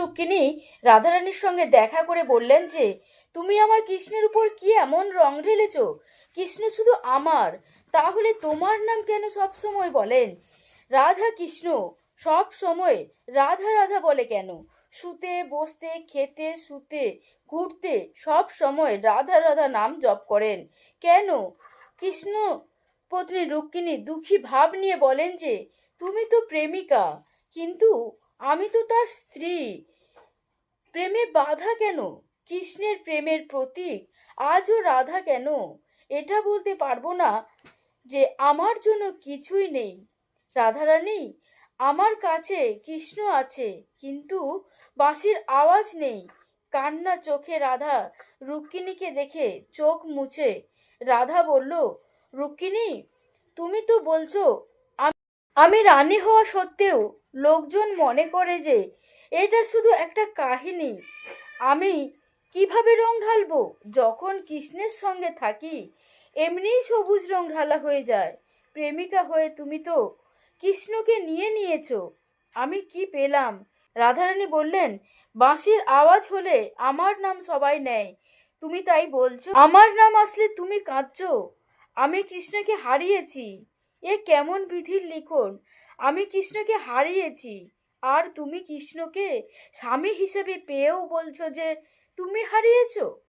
রুক্মিণী রাধারানীর সঙ্গে দেখা করে বললেন যে, তুমি আমার কৃষ্ণের উপর কি এমন রং ঢেলেছ? কৃষ্ণ শুধু আমার, তাহলে তোমার নাম কেন সব সময় বলেন? রাধা কৃষ্ণ সব সময় রাধা রাধা বলে কেন? শুতে বসতে খেতে শুতে ঘুরতে সব সময় রাধা রাধা নাম জপ করেন কেন? কৃষ্ণ পত্নী রুক্মিণী দুঃখী ভাব নিয়ে বলেন যে, তুমি তো প্রেমিকা, কিন্তু আমি তো তার স্ত্রী। প্রেমে বাধা কেন? কৃষ্ণের প্রেমের প্রতীক আজও রাধা কেন? এটা বলতে পারবো না যে আমার জন্য কিছুই নেই। রাধারানী, আমার কাছে কৃষ্ণ আছে, কিন্তু বাঁশির আওয়াজ নেই। কান্না চোখে রাধা রুক্মিণীকে দেখে চোখ মুছে রাধা বলল, রুক্মিণী, তুমি তো বলছো আমি রানী হওয়া সত্ত্বেও লোকজন মনে করে যে এটা শুধু একটা কাহিনী। আমি কিভাবে রং ঢালবো? যখন কৃষ্ণের সঙ্গে থাকি এমনিই সবুজ রং ঢালা হয়ে যায়। প্রেমিকা হয়ে তুমি তো কৃষ্ণকে নিয়ে নিয়েছো, আমি কি পেলাম? রাধারানী বললেন, বাঁশির আওয়াজ হলে আমার নাম সবাই নেয়, তুমি তাই বলছো? আমার নাম আসলে তুমি কাঁদছো? আমি কৃষ্ণকে হারিয়েছি। এ কেমন বিধির লিখন! আমি কৃষ্ণকে হারিয়েছি, আর তুমি কৃষ্ণকে স্বামী হিসেবে পেয়েও বলছো যে তুমি হারিয়েছো?